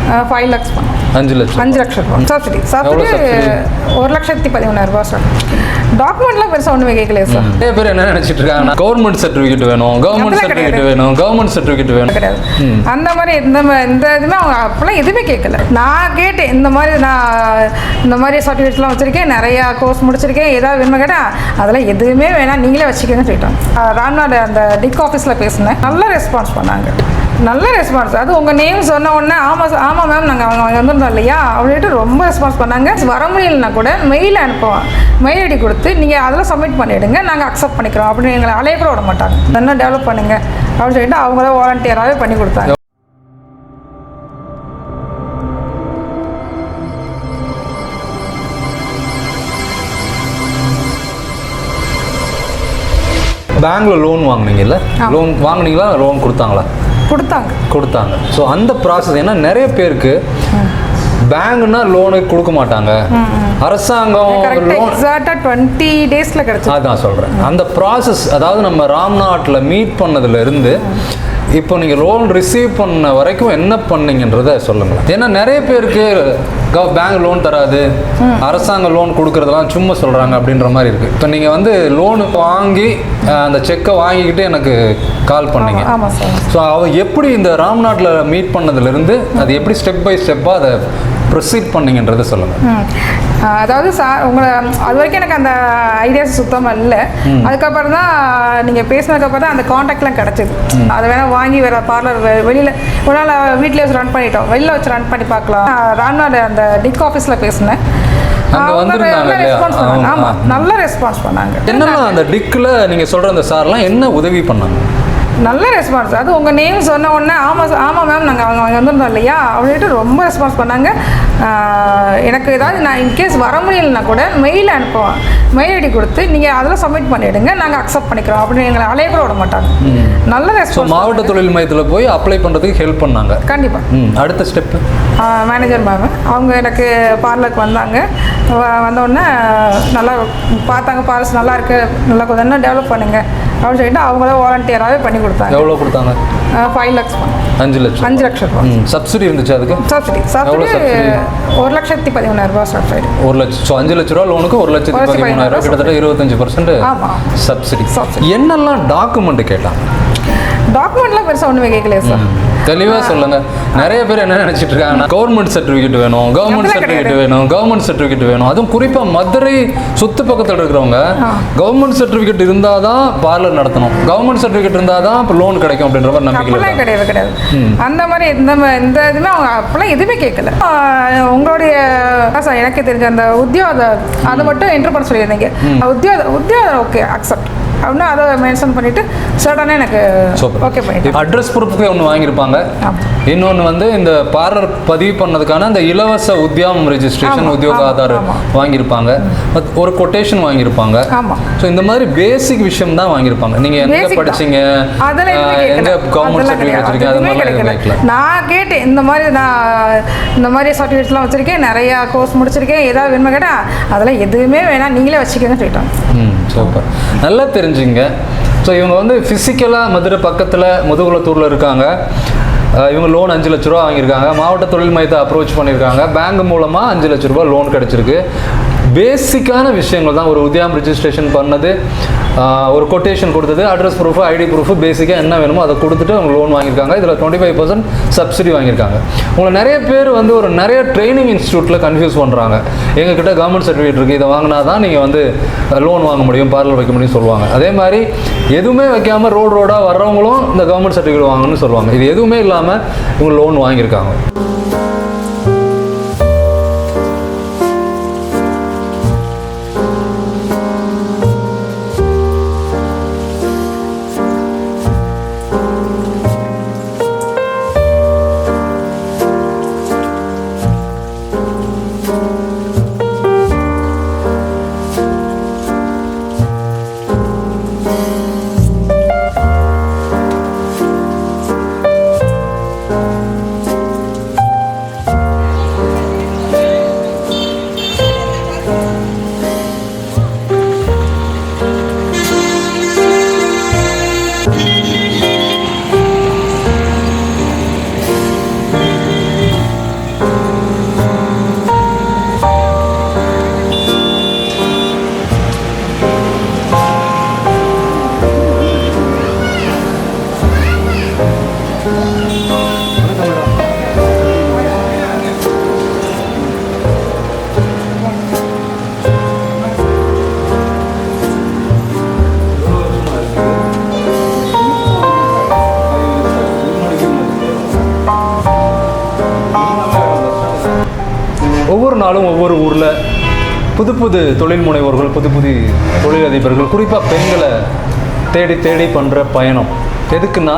5 lakhs. 5 லட்சம். 5 லட்சம் ரூபா சப்சிடி. சப்சிடி 1,13,000 ரூபா சார். டாக்குமெண்ட்லாம் பெருசாக ஒன்றுமே கேட்கல சார். நிறைய பேர் என்ன நினச்சிட்டு இருக்காங்க, கவர்மெண்ட் சர்டிஃபிகேட் வேணும், கவர்மெண்ட் சர்டிஃபிகேட் வேணும், கவர்மெண்ட் சர்டிஃபிகேட் வேணும். கிடையாது. அந்த மாதிரி இந்த இதுவுமே அவங்க அப்போல்லாம் எதுவுமே கேட்கல. நான் கேட்டேன், இந்த மாதிரி சர்டிஃபிகேட்ஸ்லாம் வச்சுருக்கேன், நிறையா கோர்ஸ் முடிச்சிருக்கேன், ஏதாவது வேணுமா கேட்டால் அதெல்லாம் எதுவுமே வேணாம், நீங்களே வச்சுக்கன்னு சொல்லிட்டாங்க. ராம்நாடு அந்த டிக் ஆஃபீஸில் பேசினேன், நல்ல ரெஸ்பான்ஸ் பண்ணாங்க. நல்ல ரெஸ்பான்ஸ். அது உங்கள் நேம் சொன்ன உடனே ஆமாம் மேம் நாங்கள் அவங்க வந்திருந்தோம் இல்லையா அப்படின்ட்டு ரொம்ப ரெஸ்பான்ஸ் பண்ணாங்க. வர முடியலன்னா கூட மெயில் அனுப்புவோம், மெயில் ஐடி கொடுத்து நீங்கள் அதெல்லாம் சப்மிட் பண்ணிவிடுங்க, நாங்கள் அக்செப்ட் பண்ணிக்கிறோம் அப்படின்னு எங்களை அலைய கூட விட மாட்டாங்க. இன்னும் டெவலப் பண்ணுங்க அப்படின்னு சொல்லிட்டு அவங்கள வாலண்டியராகவே பண்ணி கொடுத்தாங்க. பேங்க்ல லோன் வாங்குனீங்கல்ல, லோன் வாங்குனீங்களா, லோன் கொடுத்தாங்களா? கொடுத்தாங்க. ஸோ அந்த ப்ராசஸ், ஏன்னா நிறைய பேருக்கு பேங்க்னா லோனு கொடுக்க மாட்டாங்க, அரசாங்கம் லோன் 20 daysல கிடைச்சு. அதான் சொல்கிறேன். அந்த ப்ராசஸ், அதாவது நம்ம ராம்நாட்டில் மீட் பண்ணதுலேருந்து இப்போ நீங்கள் லோன் ரிசீவ் பண்ண வரைக்கும் என்ன பண்ணீங்கன்றதை சொல்லுங்களேன். ஏன்னா நிறைய பேருக்கு பேங்க் லோன் தராது, அரசாங்க லோன் கொடுக்குறதெல்லாம் சும்மா சொல்கிறாங்க அப்படின்ற மாதிரி இருக்குது. இப்போ நீங்கள் வந்து லோனு வாங்கி அந்த செக்கை வாங்கிக்கிட்டு எனக்கு கால் பண்ணீங்க. ஸோ எப்படி இந்த ராம்நாட்டில் மீட் பண்ணதுலேருந்து அது எப்படி ஸ்டெப் பை ஸ்டெப்பாக அதை ப்ரொசீட் பண்ணிங்கன்றதை சொல்லுங்கள். அதாவது உங்களை அது வரைக்கும் எனக்கு அந்த ஐடியாஸ் சுத்தமாக இல்லை. அதுக்கப்புறம் தான் நீங்கள் பேசினதுக்கப்புறம் தான் அந்த காண்டாக்ட்லாம் கிடச்சிது. அதை வேணால் வாங்கி வேறு பார்லர் வெளியில் ஒரு நாள் வீட்டிலே வச்சு ரன் பண்ணிட்டோம், வெளியில் வச்சு ரன் பண்ணி பார்க்கலாம். ராம்நாடு அந்த டிக் ஆஃபீஸில் பேசினேன், நல்ல ரெஸ்பான்ஸ் பண்ணாங்க. என்னன்னா அந்த டிக்கில் நீங்கள் சொல்கிற அந்த சார்லாம் என்ன உதவி பண்ணாங்க? நல்ல ரெஸ்பான்ஸ். அது உங்கள் நேம் சொன்ன உடனே ஆமாம் மேம் நாங்கள் அவங்க வந்திருந்தோம் இல்லையா அப்படின்ட்டு ரொம்ப ரெஸ்பான்ஸ் பண்ணாங்க. எனக்கு ஏதாவது நான் இன்கேஸ் வர முடியலன்னா கூட மெயில் அனுப்புவோம், மெயில் ஐடி கொடுத்து நீங்கள் அதெல்லாம் சப்மிட் பண்ணிவிடுங்க, நாங்கள் அக்செப்ட் பண்ணிக்கிறோம் அப்படின்னு எங்களை அலைய கூட விட மாட்டாங்க. நல்ல ரெஸ்பான்ஸ். மாவட்ட தொழில் மையத்தில் போய் அப்ளை பண்ணுறதுக்கு ஹெல்ப் பண்ணாங்க. கண்டிப்பாக. அடுத்த ஸ்டெப்பு மேனேஜர் மேம் அவங்க எனக்கு பார்லருக்கு வந்தாங்க. வந்தோடனே நல்லா பார்த்தாங்க, பார்லர்ஸ் நல்லா இருக்குது, நல்லா கொஞ்சம் என்ன டெவலப் பண்ணுங்க அப்படின்னு சொல்லிட்டு அவங்கள வாலண்டியராகவே பண்ணி கொடுத்தாங்க. எவ்வளோ கொடுத்தாங்க? 5 lakhs. 5 லட்சம். 5 லட்சம் ரூபா. சப்சிடி இருந்துச்சு அதுக்கு? சப்சிடி 1,13,000 ரூபா சப்சிடி. 1 லட்சம். ஸோ 5 லட்ச ரூபா லோனுக்கு 1,13,000 கிட்டத்தட்ட 25% சப்சிடி. என்னெல்லாம் டாக்குமெண்ட் கேட்டாங்க? டாக்குமெண்ட்லாம் பெருசாக ஒன்றுமே கேட்கலையே சார். தெளிவாக சொல்லுங்கள். நிறைய பேர் என்ன நினச்சிட்டு இருக்காங்கன்னா கவர்மெண்ட் சர்டிஃபிகேட் வேணும், கவர்மெண்ட் சர்டிஃபிகேட் வேணும், கவர்மெண்ட் சர்டிஃபிகேட் வேணும். அதுவும் குறிப்பாக மதுரை சுற்று பக்கத்தில் இருக்கிறவங்க கவர்மெண்ட் சர்டிஃபிகேட் இருந்தால் தான் பார்லர் நடத்தணும், கவர்மெண்ட் சர்டிஃபிகேட் இருந்தால் தான் இப்போ லோன் கிடைக்கும் அப்படின்ற மாதிரி நம்பிக்கை கிடையாது. அந்த மாதிரி இந்த இதுவுமே அவங்க அப்போல்லாம் எதுவுமே கேட்கல. உங்களுடைய எனக்கு தெரிஞ்ச அந்த உத்தியோக அதை மட்டும் என்ட்ரு பண்ண சொல்லியிருந்தீங்க. உத்தியோக ஓகே அக்செப்ட் அப்படின்னு அதை மென்ஷன் பண்ணிவிட்டு சடனாக எனக்கு ஓகே பண்ணிட்டு அட்ரஸ் ப்ரூஃப்க்கு ஒன்று வாங்கியிருப்பாங்க. இன்னொன்று வந்து இந்த பார்லர் பதிவு பண்ணதுக்கான அந்த இலவச உத்தியோகம் ரெஜிஸ்ட்ரேஷன், உத்தியோக ஆதார் வாங்கியிருப்பாங்க, ஒரு கொட்டேஷன் வாங்கியிருப்பாங்க. ஸோ இந்த மாதிரி பேசிக் விஷயம் தான் வாங்கியிருப்பாங்க. நீங்கள் எங்கே படிச்சீங்க, எங்கே கவர்மெண்ட் சர்டிஃபிகேட் வச்சுருக்கீங்க, அது மாதிரி நான் கேட்டேன். இந்த மாதிரி சர்டிஃபிகேட்ஸ்லாம் வச்சுருக்கேன், நிறையா கோர்ஸ் முடிச்சிருக்கேன், ஏதாவது வேணுமா கேட்டால் அதெல்லாம் எதுவுமே வேணாம், நீங்களே வச்சுக்கன்னு சொல்லிட்டாங்க. சூப்பர், நல்லா தெரிஞ்சுங்க. ஸோ இவங்க வந்து ஃபிசிக்கலாக மதுரை பக்கத்தில் முதுகுலத்தூரில் இருக்காங்க. இவங்க லோன் 5 லட்ச ரூபா வாங்கியிருக்காங்க. மாவட்ட தொழில் மையத்தை அப்ரோச் பண்ணியிருக்காங்க. பேங்க் மூலமாக 5 லட்ச ரூபா லோன் கிடச்சிருக்கு. பேசிக்கான விஷயங்கள் தான். ஒரு உத்தியோகம் ரெஜிஸ்ட்ரேஷன் பண்ணது, ஒரு கொட்டேஷன் கொடுத்தது, அட்ரஸ் ப்ரூஃபு, ஐடி ப்ரூஃபு, பேசிக்காக என்ன வேணுமோ அதை கொடுத்துட்டு அவங்க லோன் வாங்கியிருக்காங்க. இதில் 25% சப்சிடி வாங்கியிருக்காங்க. உங்களை நிறைய பேர் வந்து நிறைய ட்ரைனிங் இன்ஸ்டியூட்டில் கன்ஃபியூஸ் பண்ணுறாங்க. எங்ககிட்ட கவர்மெண்ட் சர்டிஃபிகேட் இருக்குது, இதை வாங்கினா தான் நீங்கள் வந்து லோன் வாங்க முடியும், பார்லர் வைக்க முடியும்னு சொல்லுவாங்க. அதே மாதிரி எதுவுமே வைக்காமல் ரோடாக வர்றவங்களும் இந்த கவர்மெண்ட் சர்டிஃபிகேட் வாங்கணும்னு சொல்லுவாங்க. இது எதுவுமே இல்லாமல் இவங்க லோன் வாங்கியிருக்காங்க. ஒவ்வொரு நாளும் ஒவ்வொரு ஊரில் புது புது தொழில் முனைவோர்கள், புது புது தொழிலதிபர்கள், குறிப்பாக பெண்களை தேடி தேடி பண்ணுற பயணம் எதுக்குன்னா,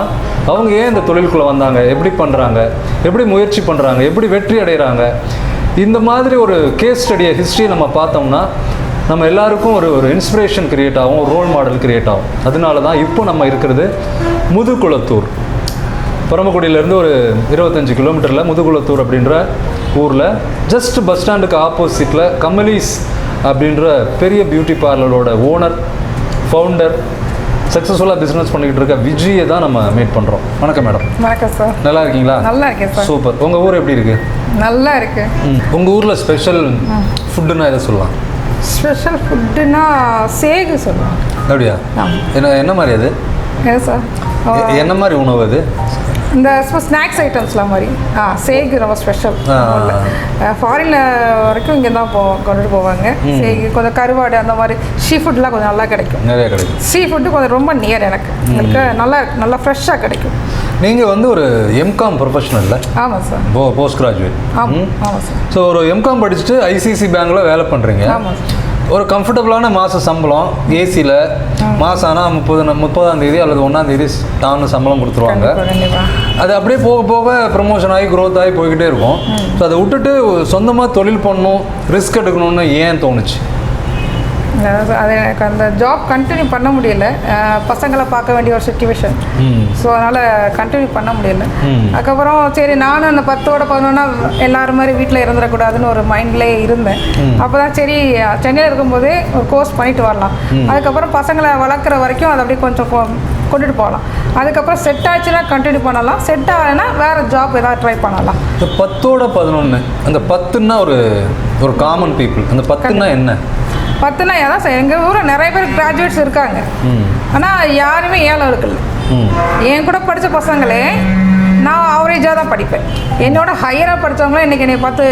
அவங்க ஏன் இந்த தொழிலுக்குள்ளே வந்தாங்க, எப்படி பண்ணுறாங்க, எப்படி முயற்சி பண்ணுறாங்க, எப்படி வெற்றி அடைகிறாங்க, இந்த மாதிரி ஒரு கேஸ் ஸ்டடியை ஹிஸ்ட்ரியை நம்ம பார்த்தோம்னா நம்ம எல்லாருக்கும் ஒரு இன்ஸ்பிரேஷன் கிரியேட் ஆகும், ஒரு ரோல் மாடல் கிரியேட் ஆகும். அதனால தான் இப்போ நம்ம இருக்கிறது முதுகுளத்தூர். பரமக்குடியிலேருந்து ஒரு 25 கிலோமீட்டரில் முதுகுளத்தூர் அப்படின்ற ஊரில் ஜஸ்ட் பஸ் ஸ்டாண்டுக்கு ஆப்போசிட்டில் கமலிஸ் அப்படின்ற பெரிய பியூட்டி பார்லரோட ஓனர், ஃபவுண்டர், சக்ஸஸ்ஃபுல்லாக பிஸ்னஸ் பண்ணிக்கிட்டு இருக்க விஜியை தான் நம்ம மீட் பண்ணுறோம். வணக்கம் மேடம். வணக்கம் சார். நல்லா இருக்கீங்களா? நல்லா இருக்கேன் சார். சூப்பர். உங்கள் ஊர் எப்படி இருக்கு? நல்லா இருக்கு. உங்கள் ஊரில் ஸ்பெஷல் ஃபுட்டுன்னா எதை சொல்லலாம்? ஸ்பெஷல் ஃபுட்டுன்னா சேகு சொல்லலாம். அப்படியா? என்ன மாதிரி அது? என்ன சார்? என்ன மாதிரி உணவு அது? இந்த ஸ்நாக்ஸ் ஐட்டம்ஸ்லாம் மாதிரி. சேகு ரொம்ப ஸ்பெஷல். ஃபாரினில் வரைக்கும் இங்கே தான் கொண்டுட்டு போவாங்க. சேகு கொஞ்சம் கருவாடு அந்த மாதிரி சீ ஃபுட்லாம் கொஞ்சம் நல்லா கிடைக்கும். நிறைய கிடைக்கும். சீ ஃபுட்டு கொஞ்சம் ரொம்ப நியர் எனக்கு. நல்லா ஃப்ரெஷ்ஷாக கிடைக்கும். நீங்கள் வந்து ஒரு எம்காம் ப்ரொஃபஷனல்ல? ஆமாம் சார். Post graduate. ஆமாம் சார். ஸோ ஒரு எம்காம் படிச்சுட்டு ஐசிசி பேங்க்கில் வேலை பண்ணுறீங்க. ஆமாம் சார். ஒரு கம்ஃபர்டபுளான மாத சம்பளம் ஏசியில் மாதம் ஆனால் 30ஆம் தேதி அல்லது 1ஆம் தேதி டான்னு சம்பளம் கொடுத்துருவாங்க. அது அப்படியே போக போக ப்ரமோஷன் ஆகி க்ரோத் ஆகி போய்கிட்டே இருக்கும். ஸோ அதை விட்டுட்டு சொந்தமாக தொழில் பண்ணணும், ரிஸ்க் எடுக்கணும்னு ஏன் தோணுச்சு? அது எனக்கு அந்த ஜாப் கண்டினியூ பண்ண முடியல. பசங்களை பார்க்க வேண்டிய ஒரு சுச்சுவேஷன். ஸோ அதனால் கண்டினியூ பண்ண முடியல. அதுக்கப்புறம் சரி நானும் அந்த 10ஓட 11 எல்லாரும் மாதிரி வீட்டில் இருந்துடக்கூடாதுன்னு ஒரு மைண்ட்லேயே இருந்தேன். அப்போ தான் சரி சென்னையில் இருக்கும்போதே ஒரு கோர்ஸ் பண்ணிட்டு வரலாம். அதுக்கப்புறம் பசங்களை வளர்க்குற வரைக்கும் அதை அப்படியே கொஞ்சம் கொண்டுட்டு போகலாம். அதுக்கப்புறம் செட் ஆச்சுன்னா கண்டினியூ பண்ணலாம், செட் ஆகலைன்னா வேறு ஜாப் ஏதாவது ட்ரை பண்ணலாம். இந்த 10ஓட 11 அந்த 10ன்னா ஒரு காமன் பீப்புள், அந்த 10ன்னா என்ன? 10னா அதான் சார், எங்கள் ஊரில் நிறைய பேர் கிராஜுவேட்ஸ் இருக்காங்க. ஆனால் யாருமே ஏழை இருக்குல்ல. என் கூட படித்த பசங்களே நான் ஆவரேஜாக தான் படிப்பேன். என்னோட ஹையராக படித்தவங்களும் இன்றைக்கி என்னை பார்த்து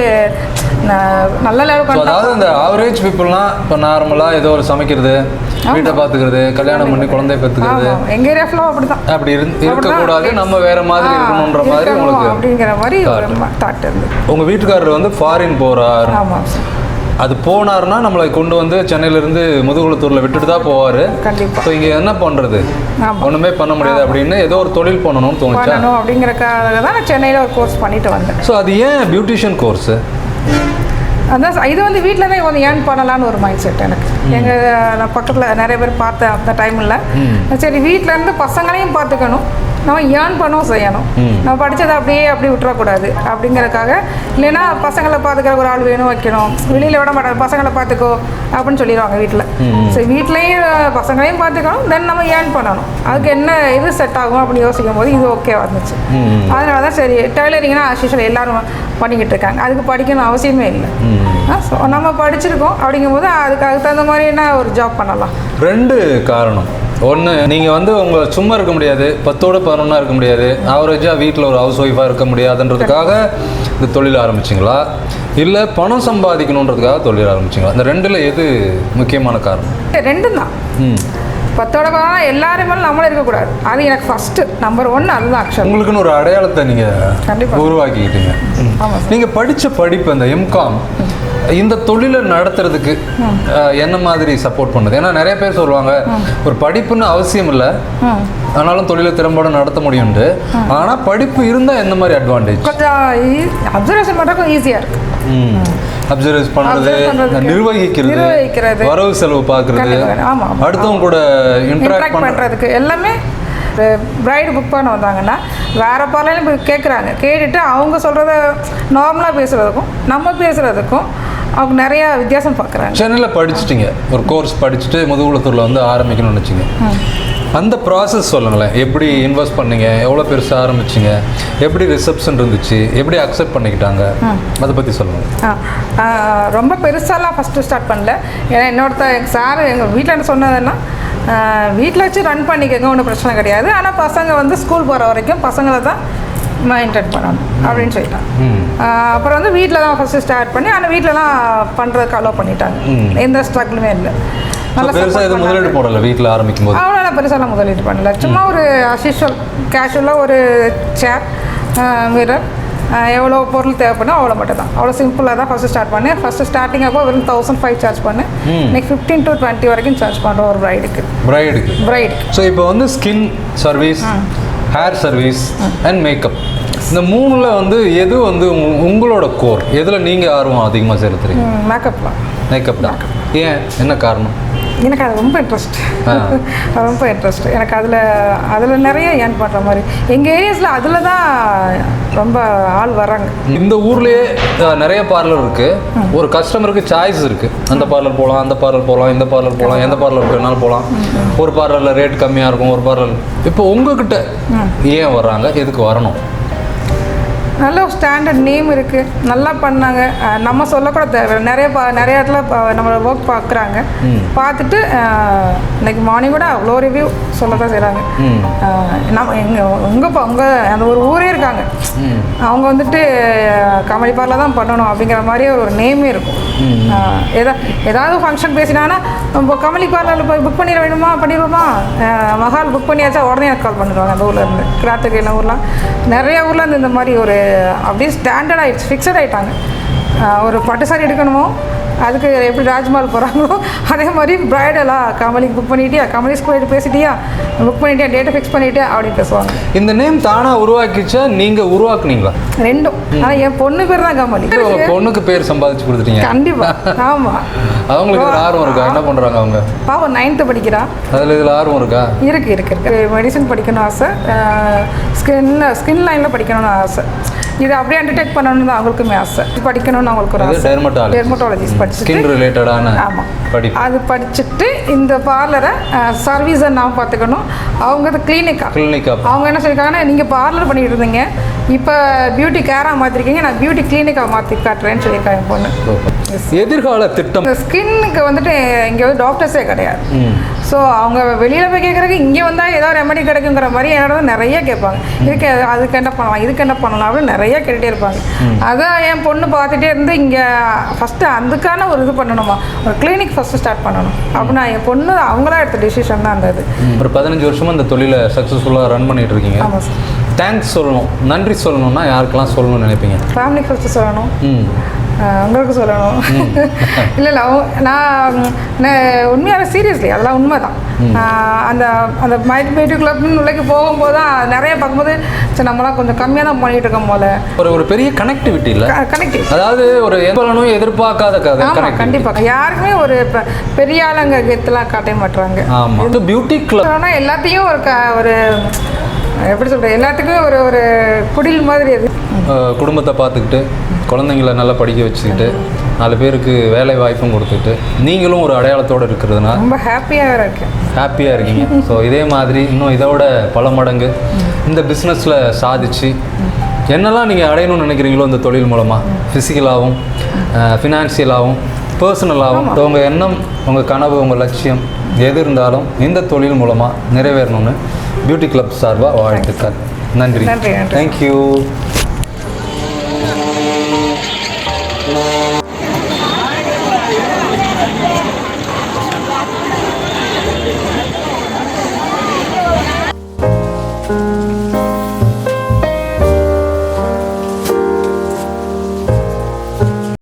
நல்ல லெவலுக்கு. அதாவது இந்த ஆவரேஜ் பீப்புள்லாம் இப்போ நார்மலாக ஏதோ ஒரு சமைக்கிறது, வீட்டை பார்த்துக்கிறது, கல்யாணம் பண்ணி குழந்தை பெற்றுக்கிறது, எங்கள் ஏரியா ஃபுல்லாக அப்படி தான். அப்படி இருக்கக்கூடாது, நம்ம வேற மாதிரி இருக்கணுன்ற மாதிரி உங்களுக்கு அப்படிங்கிற மாதிரி ஒரு தாட் இருந்து. உங்கள் வீட்டுக்காரர் வந்து ஃபாரின் போகிறார். ஆமாம் சார். அது போனார்னா நம்மளை கொண்டு வந்து சென்னையிலேருந்து முதுகுளத்தூரில் விட்டுட்டு தான் போவார். கண்டிப்பாக. ஸோ இங்கே என்ன பண்ணுறது, ஒன்றுமே பண்ண முடியாது அப்படின்னு ஏதோ ஒரு தொழில் பண்ணணும்னு தோணுச்சா? அப்படிங்கிறக்காக தான் நான் சென்னையில் ஒரு கோர்ஸ் பண்ணிட்டு வந்தேன். ஸோ அது ஏன் பியூட்டிஷியன் கோர்ஸு? அதான் இது வந்து வீட்டில் தான் கொஞ்சம் ஏர்ன் பண்ணலான்னு ஒரு மைண்ட் செட் எனக்கு. நான் பக்கத்தில் நிறைய பேர் பார்த்தேன் அந்த டைமில். சரி வீட்டிலேருந்து பசங்களையும் பார்த்துக்கணும், நம்ம ஏர்ன் பண்ணவும் செய்யணும். நம்ம படித்ததை அப்படி விட்டுறக்கூடாது அப்படிங்கிறதுக்காக. இல்லைன்னா பசங்களை பார்த்துக்கிற ஒரு ஆள் வேணும், வைக்கணும், வெளியில் விட மாட்டாங்க, பசங்களை பார்த்துக்கோ அப்படின்னு சொல்லிடுவாங்க வீட்டில். சரி வீட்லேயும் பசங்களையும் பார்த்துக்கணும், தென் நம்ம ஏர்ன் பண்ணணும். அதுக்கு என்ன இது செட் ஆகும் அப்படின்னு யோசிக்கும் போது இது ஓகே வந்துச்சு. அதனால தான் சரி டெய்லரிங்னா அசிஷுவல் எல்லோரும் பண்ணிக்கிட்டு இருக்காங்க, அதுக்கு படிக்கணும் அவசியமே இல்லை. ஸோ நம்ம படிச்சிருக்கோம் அப்படிங்கும்போது அதுக்கு தகுந்த மாதிரினா ஒரு ஜாப் பண்ணலாம். 2 காரணம். ஒன்று, நீங்கள் வந்து உங்களை சும்மா இருக்க முடியாது, 10ஓட 11 இருக்க முடியாது, ஆவரேஜாக வீட்டில் ஒரு ஹவுஸ் ஒய்ஃபாக இருக்க முடியாதுன்றதுக்காக இந்த தொழில் ஆரம்பிச்சிங்களா, இல்லை பணம் சம்பாதிக்கணுன்றதுக்காக தொழில் ஆரம்பிச்சிங்களா? இந்த 2ல் எது முக்கியமான காரணம்? 2 தான். 10ஓட 11 எல்லாரும் மேலே நம்மளும் இருக்கக்கூடாது, அது எனக்கு ஃபஸ்ட்டு நம்பர் 1 அதுதான். ஆக்சுவலி உங்களுக்குன்னு ஒரு அடையாளத்தை நீங்கள் உருவாக்கிக்கிட்டீங்க. நீங்கள் படித்த படிப்பு அந்த எம்காம் இந்த தொழிலை நடத்துறதுக்கு என்ன மாதிரி சப்போர்ட் பண்ணுது? ஏன்னா நிறைய பேர் சொல்லுவாங்க ஒரு படிப்புன்னு அவசியம் இல்லை, ஆனாலும் தொழிலை திறம்பட நடத்த முடியும்ட்டு. ஆனால் படிப்பு இருந்தால் எந்த மாதிரி அட்வான்டேஜ்? கொஞ்சம் அப்சர்வேஷன் பண்ணுறதுக்கும் ஈஸியாக இருக்கு. அப்சர்வ் பண்ணுறது, நிர்வகிக்கிறது, வரவு செலவு பார்க்குறது, அடுத்தவங்க கூட இன்ட்ராக்ட் பண்ணுறதுக்கு எல்லாமே. பிரைடு புக் பண்ண வந்தாங்கன்னா வேறு பார்லையும் போய் கேட்குறாங்க, கேட்டுட்டு அவங்க சொல்கிறத நார்மலாக பேசுகிறதுக்கும் நம்ம பேசுகிறதுக்கும் அவங்க நிறையா வித்தியாசம் பார்க்குறாங்க. சென்னையில் படிச்சுட்டிங்க, ஒரு கோர்ஸ் படிச்சுட்டு முதுகுளத்தூரில் வந்து ஆரம்பிக்கணும்னு வச்சுங்க, அந்த ப்ராசஸ் சொல்லுங்களேன். எப்படி இன்வெஸ்ட் பண்ணீங்க, எவ்வளோ பெருசாக ஆரம்பிச்சிங்க, எப்படி ரிசப்ஷன் இருந்துச்சு, எப்படி அக்செப்ட் பண்ணிக்கிட்டாங்க, அதை பற்றி சொல்லுங்கள். ரொம்ப பெருசாலாம் ஃபஸ்ட்டு ஸ்டார்ட் பண்ணல. ஏன்னா எங்கள் சார் எங்கள் வீட்டில் என்ன சொன்னதுன்னா, வீட்டில் வச்சு ரன் பண்ணிக்கோங்க, ஒன்றும் பிரச்சனை கிடையாது, ஆனால் பசங்க வந்து ஸ்கூல் போகிற வரைக்கும் பசங்களை தான் மெயின்டைன் பண்ணணும் அப்படின்னு சொல்லிட்டாங்க. அப்புறம் வந்து வீட்டில் தான் ஃபஸ்ட்டு ஸ்டார்ட் பண்ணி, ஆனால் வீட்டிலலாம் பண்ணுறதுக்கு அலோவ் பண்ணிட்டாங்க, எந்த ஸ்ட்ரகிளுமே இல்லை. பெருசாக முதலீடு போடல வீட்டில் ஆரம்பிக்கும் போது? அவ்வளோ பெருசாலாம் முதலீடு பண்ணல, சும்மா ஒரு அசிஷுவல் கேஷுவலாக ஒரு சேர், மிரர், எவ்வளோ பொருள் தேவைப்படும் அவ்வளோ மட்டும் தான். அவ்வளோ சிம்பிளாக தான் ஃபஸ்ட்டு ஸ்டார்ட் பண்ணேன். ஃபஸ்ட்டு ஸ்டார்டிங் அப்போ வெறும் 1500 சார்ஜ் பண்ணேன். இன்னைக்கு 15 to 20 வரைக்கும் சார்ஜ் பண்ணுறோம் ஒரு ப்ரைடுக்கு. ஸோ இப்போ வந்து skin service, hair service and makeup, இந்த மூணுல வந்து எது வந்து உங்களோட கோர், எதில் நீங்கள் ஆர்வம் அதிகமாக செலுத்துறீங்க? மேக்கப் தான். ஏன், என்ன காரணம்? எனக்கு அது ரொம்ப இன்ட்ரெஸ்ட். எனக்கு அதில் நிறைய ஏர்ன் பண்ணுற மாதிரி எங்கள் ஏரியாஸில் அதில் தான் ரொம்ப ஆள் வராங்க. இந்த ஊர்லேயே நிறைய பார்லர் இருக்குது. ஒரு கஸ்டமருக்கு சாய்ஸ் இருக்குது. அந்த பார்லர் போகலாம், அந்த பார்லர் போகலாம், இந்த பார்லர் போகலாம், எந்த பார்லர் வேணாலும் போகலாம். ஒரு பார்லரில் ரேட் கம்மியாக இருக்கும், ஒரு பார்லர். இப்போ உங்ககிட்ட ஏன் வர்றாங்க, எதுக்கு வரணும்? நல்ல ஒரு ஸ்டாண்டர்ட் நேம் இருக்குது, நல்லா பண்ணாங்க. நம்ம சொல்லக்கூட தேவை. நிறைய இடத்துல நம்மளோட ஒர்க் பார்க்குறாங்க. பார்த்துட்டு இன்னைக்கு மார்னிங் கூட அவ்வளோ ரிவ்யூ சொல்ல தான் செய்கிறாங்க. உங்கள் அந்த ஒரு ஊரே இருக்காங்க, அவங்க வந்துட்டு கமலி பார்லர் தான் பண்ணணும் அப்படிங்கிற மாதிரி ஒரு நேமே இருக்கும். ஏதாவது ஃபங்க்ஷன் பேசினாங்கன்னா நம்ம கமலி பார்லரில் போய் புக் பண்ணிட வேணுமா, பண்ணிடுவோமா, மஹால் புக் பண்ணியாச்சா, உடனே எனக்கு கால் பண்ணிடுவாங்க. அந்த ஊர்லேருந்து கிராத்துக்கையில் ஊர்லாம் நிறைய ஊர்லேருந்து இந்த மாதிரி ஒரு அப்படியே ஸ்டாண்டர்ட் ஆகிடுச்சு, ஃபிக்ஸட் ஆகிட்டாங்க. ஒரு பட்டு சாரி எடுக்கணுமோ அதுக்கு எப்படி ராஜ்மஹால் போகிறாங்களோ அதே மாதிரி ப்ரைடலாக கமலிக்கு புக் பண்ணிட்டியா, கமலிஸ்க்கு போயிட்டு பேசிட்டியா, புக் பண்ணிட்டியா, டேட்டை ஃபிக்ஸ் பண்ணிட்டியா அப்படின்னு பேசுவாங்க. இந்த நேம் தானாக உருவாக்கிச்சா நீங்கள் உருவாக்குனீங்களா? ரெண்டும். ஆனால் என் பொண்ணு பேர் தான் கமலி. பொண்ணுக்கு பேர் சம்பாதிச்சு கொடுத்துட்டீங்க? கண்டிப்பாக. ஆமாம். அவங்களுக்கு ஆர்வம் இருக்கா? என்ன பண்ணுறாங்க அவங்க? பாவம் 9th படிக்கிறா. இதில் ஆர்வம் இருக்கா? இருக்கு. மெடிசன் படிக்கணும் ஆசை, ஸ்கின் லைனில் படிக்கணும்னு ஆசை. இது அப்படியே அண்டர்டேக் பண்ணணும்னு தான் அவங்களுக்குமே ஆசை. படிக்கணும்னு அவங்களுக்கு ஒரு ஆசை. டெர்மட்டாலஜிஸ்ட் படிச்சுட்டு, ஆமாம், அது படிச்சுட்டு இந்த பார்லரை சர்வீஸை நான் பார்த்துக்கணும். அவங்க அது கிளினிக்காக அவங்க என்ன சொல்லியிருக்காங்கன்னா, நீங்கள் பார்லர் பண்ணிட்டு இருந்தீங்க, இப்போ பியூட்டி கேராக மாற்றிருக்கீங்க, நான் பியூட்டி கிளினிக்காக மாற்றி காட்டுறேன்னு சொல்லியிருக்காங்க என் பொண்ணு. எதிர்கால திட்டம். ஸ்கின்னுக்கு வந்துட்டு இங்கே வந்து டாக்டர்ஸே கிடையாது. ஸோ அவங்க வெளியில் போய் கேட்குறதுக்கு இங்கே வந்தால் ஏதாவது ரெமெடி கிடைக்குங்கிற மாதிரி என்னோட நிறைய கேட்பாங்க. அதுக்கு என்ன பண்ணலாம், இதுக்கு என்ன பண்ணலாம் அப்படின்னு நிறைய கேட்டுகிட்டே இருப்பாங்க. அதான் என் பொண்ணு பார்த்துட்டே இருந்து இங்கே ஃபஸ்ட்டு அதுக்கான ஒரு இது பண்ணணுமா, ஒரு கிளினிக் ஃபஸ்ட்டு ஸ்டார்ட் பண்ணணும் அப்படின்னா என் பொண்ணு அவங்களா எடுத்த டிசிஷன் தான் அந்த இது. ஒரு 15 வருஷமாக இந்த தொழிலை சக்ஸஸ்ஃபுல்லாக ரன் பண்ணிட்டு இருக்கீங்க. ஆமாம் சார். தேங்க்ஸ் சொல்லணும், நன்றி சொல்லணும்னா யாருக்கெல்லாம் சொல்லணும்னு நினைப்பீங்க? ஃபேமிலிக்கு ஃபஸ்ட்டு சொல்லணும், உங்களுக்கு சொல்லணும். இல்லை நான் உண்மையாக சீரியஸ்லி அதெல்லாம் உண்மை தான். அந்த அந்த பியூட்டி கிளப்னு உள்ளே போகும்போது தான் நிறைய பார்க்கும்போது சரி நம்மளாம் கொஞ்சம் கம்மியாக தான் பண்ணிகிட்டு இருக்கோம் போல. ஒரு பெரிய கனெக்டிவிட்டி இல்லை, கனெக்டிவிட்டி, அதாவது ஒரு எவ்வளோ எதிர்பார்க்காத கதை. கண்டிப்பாக யாருக்குமே ஒரு பெரிய ஆளுங்க கெத்தெல்லாம் காட்ட மாட்டுறாங்க. ஆமாம், பியூட்டி கிளப் ஆனால் எல்லாத்தையும் ஒரு எப்படி சொல்கிறது, எல்லாத்துக்குமே ஒரு குடில் மாதிரி அது. குடும்பத்தை பார்த்துக்கிட்டு குழந்தைங்கள நல்லா படிக்க வச்சுக்கிட்டு 4 பேருக்கு வேலை வாய்ப்பும் கொடுத்துட்டு நீங்களும் ஒரு அடையாளத்தோடு இருக்கிறதுனா ரொம்ப ஹாப்பியாக இருக்கீங்க. ஸோ இதே மாதிரி இன்னும் இதோட பல மடங்கு இந்த பிஸ்னஸில் சாதிச்சு என்னெல்லாம் நீங்கள் அடையணும்னு நினைக்கிறீங்களோ இந்த தொழில் மூலமாக, ஃபிசிக்கலாகவும் ஃபினான்ஷியலாகவும் பர்சனலாகவும் உங்கள் எண்ணம், உங்கள் கனவு, உங்கள் லட்சியம் எது இருந்தாலும் இந்த தொழில் மூலமாக நிறைவேறணும்னு பியூட்டி கிளப் சார்பாக வாழ்த்துக்கள். நன்றி. தேங்க்யூ.